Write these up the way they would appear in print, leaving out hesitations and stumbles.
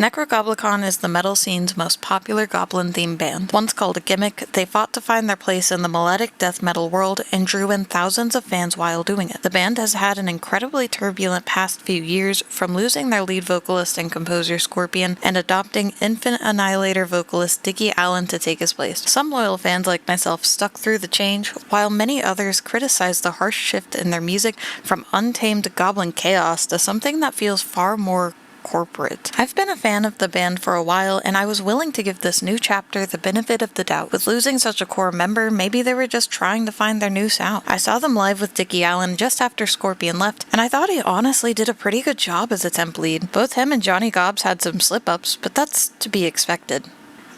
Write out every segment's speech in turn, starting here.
Nekrogoblikon is the metal scene's most popular goblin-themed band. Once called a gimmick, they fought to find their place in the melodic death metal world and drew in thousands of fans while doing it. The band has had an incredibly turbulent past few years, from losing their lead vocalist and composer Scorpion and adopting Infant Annihilator vocalist Dickie Allen to take his place. Some loyal fans like myself stuck through the change, while many others criticized the harsh shift in their music from untamed goblin chaos to something that feels far more corporate. I've been a fan of the band for a while, and I was willing to give this new chapter the benefit of the doubt. With losing such a core member, maybe they were just trying to find their new sound. I saw them live with Dickie Allen just after Scorpion left, and I thought he honestly did a pretty good job as a temp lead. Both him and Johnny Gobbs had some slip-ups, but that's to be expected.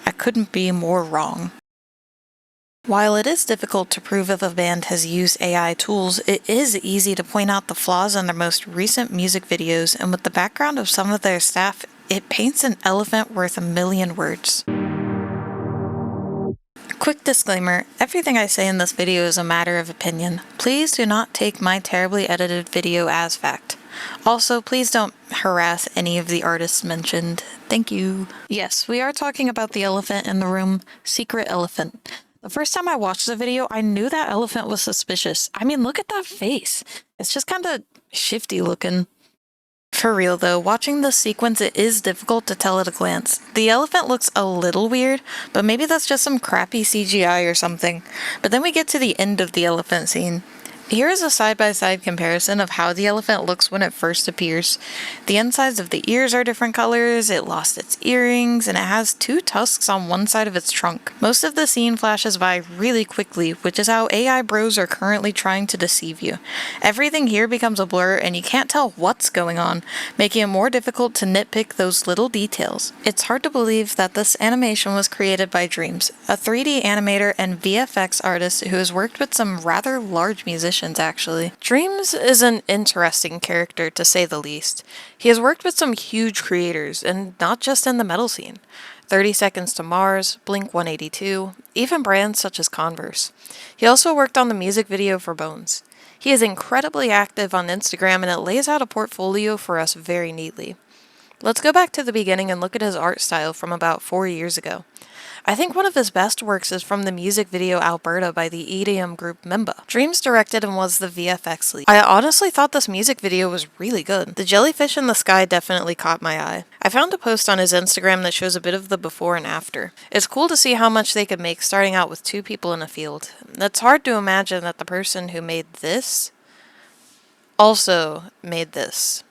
I couldn't be more wrong. While it is difficult to prove if a band has used AI tools, it is easy to point out the flaws in their most recent music videos, and with the background of some of their staff, it paints an elephant worth a million words. Quick disclaimer, everything I say in this video is a matter of opinion. Please do not take my terribly edited video as fact. Also, please don't harass any of the artists mentioned. Thank you. Yes, we are talking about the elephant in the room, Secret Elephant. The first time I watched the video, I knew that elephant was suspicious. I mean, look at that face. It's just kind of shifty looking. For real though, watching this sequence, it is difficult to tell at a glance. The elephant looks a little weird, but maybe that's just some crappy CGI or something. But then we get to the end of the elephant scene. Here is a side-by-side comparison of how the elephant looks when it first appears. The insides of the ears are different colors, it lost its earrings, and it has two tusks on one side of its trunk. Most of the scene flashes by really quickly, which is how AI bros are currently trying to deceive you. Everything here becomes a blur and you can't tell what's going on, making it more difficult to nitpick those little details. It's hard to believe that this animation was created by Dreams, a 3D animator and VFX artist who has worked with some rather large musicians actually. Dreams is an interesting character to say the least. He has worked with some huge creators, and not just in the metal scene. 30 Seconds to Mars, Blink-182, even brands such as Converse. He also worked on the music video for Bones. He is incredibly active on Instagram, and it lays out a portfolio for us very neatly. Let's go back to the beginning and look at his art style from about 4 years ago. I think one of his best works is from the music video Alberta by the EDM group Mimba. Dreams directed and was the VFX lead. I honestly thought this music video was really good. The jellyfish in the sky definitely caught my eye. I found a post on his Instagram that shows a bit of the before and after. It's cool to see how much they could make starting out with 2 people in a field. It's hard to imagine that the person who made this also made this.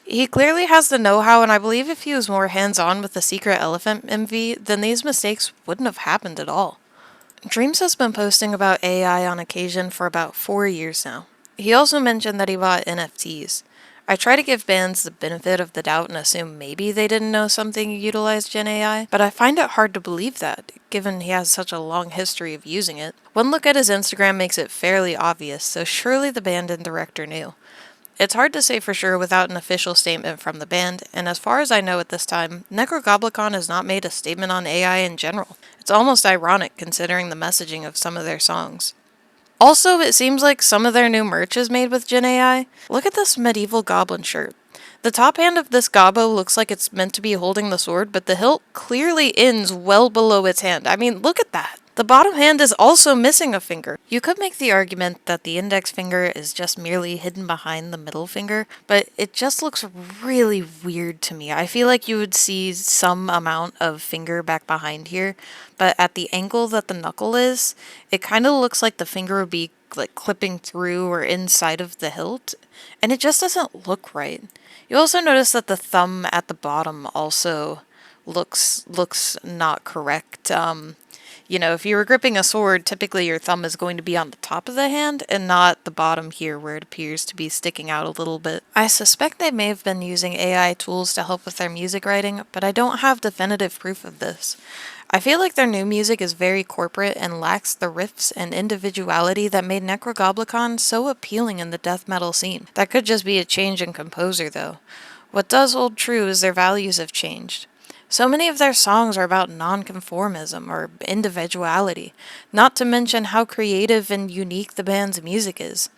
He clearly has the know-how, and I believe if he was more hands-on with the Secret Elephant MV, then these mistakes wouldn't have happened at all. Dreams has been posting about AI on occasion for about 4 years now. He also mentioned that he bought NFTs. I try to give bands the benefit of the doubt and assume maybe they didn't know something utilized Gen AI, but I find it hard to believe that, given he has such a long history of using it. One look at his Instagram makes it fairly obvious, so surely the band and director knew. It's hard to say for sure without an official statement from the band, and as far as I know at this time, Nekrogoblikon has not made a statement on AI in general. It's almost ironic considering the messaging of some of their songs. Also, it seems like some of their new merch is made with Gen AI. Look at this medieval goblin shirt. The top hand of this gobbo looks like it's meant to be holding the sword, but the hilt clearly ends well below its hand. I mean, look at that! The bottom hand is also missing a finger. You could make the argument that the index finger is just merely hidden behind the middle finger, but it just looks really weird to me. I feel like you would see some amount of finger back behind here, but at the angle that the knuckle is, it kind of looks like the finger would be like clipping through or inside of the hilt, and it just doesn't look right. You also notice that the thumb at the bottom also looks not correct. You know, if you were gripping a sword, typically your thumb is going to be on the top of the hand and not the bottom here where it appears to be sticking out a little bit. I suspect they may have been using AI tools to help with their music writing, but I don't have definitive proof of this. I feel like their new music is very corporate and lacks the riffs and individuality that made Nekrogoblikon so appealing in the death metal scene. That could just be a change in composer though. What does hold true is their values have changed. So many of their songs are about nonconformism or individuality, not to mention how creative and unique the band's music is.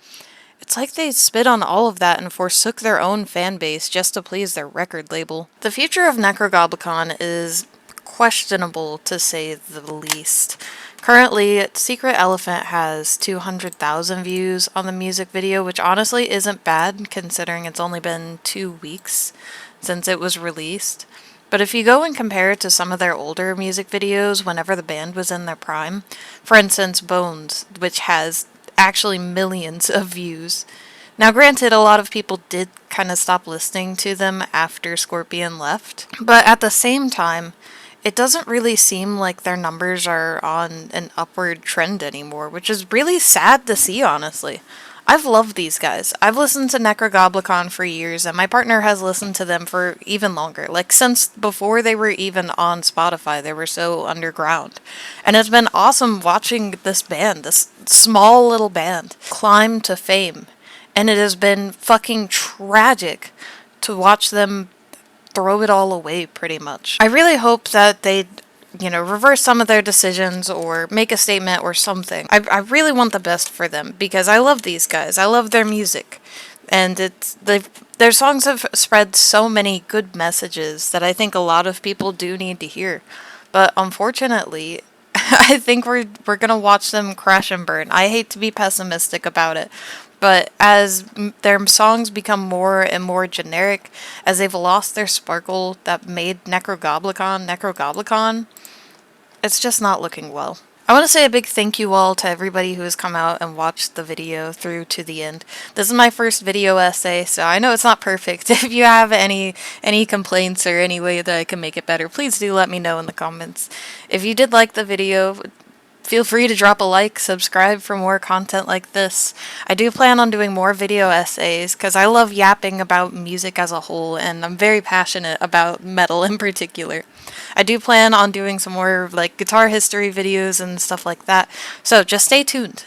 It's like they spit on all of that and forsook their own fan base just to please their record label. The future of Nekrogoblikon is questionable, to say the least. Currently, Secret Elephant has 200,000 views on the music video, which honestly isn't bad considering it's only been 2 weeks since it was released. But if you go and compare it to some of their older music videos whenever the band was in their prime, for instance Bones, which has actually millions of views. Now granted, a lot of people did kind of stop listening to them after Scorpion left, but at the same time, it doesn't really seem like their numbers are on an upward trend anymore, which is really sad to see, honestly. I've loved these guys. I've listened to Nekrogoblikon for years, and my partner has listened to them for even longer. Like, since before they were even on Spotify, they were so underground. And it's been awesome watching this band, this small little band, climb to fame. And it has been fucking tragic to watch them throw it all away, pretty much. I really hope that they reverse some of their decisions or make a statement or something. I really want the best for them because I love these guys. I love their music. And their songs have spread so many good messages that I think a lot of people do need to hear. But unfortunately, I think we're gonna watch them crash and burn. I hate to be pessimistic about it, but as their songs become more and more generic, as they've lost their sparkle that made Nekrogoblikon, it's just not looking well. I want to say a big thank you all to everybody who has come out and watched the video through to the end. This is my first video essay, so I know it's not perfect. If you have any complaints or any way that I can make it better, please do let me know in the comments. If you did like the video, feel free to drop a like, subscribe for more content like this. I do plan on doing more video essays because I love yapping about music as a whole, and I'm very passionate about metal in particular. I do plan on doing some more like guitar history videos and stuff like that, so just stay tuned.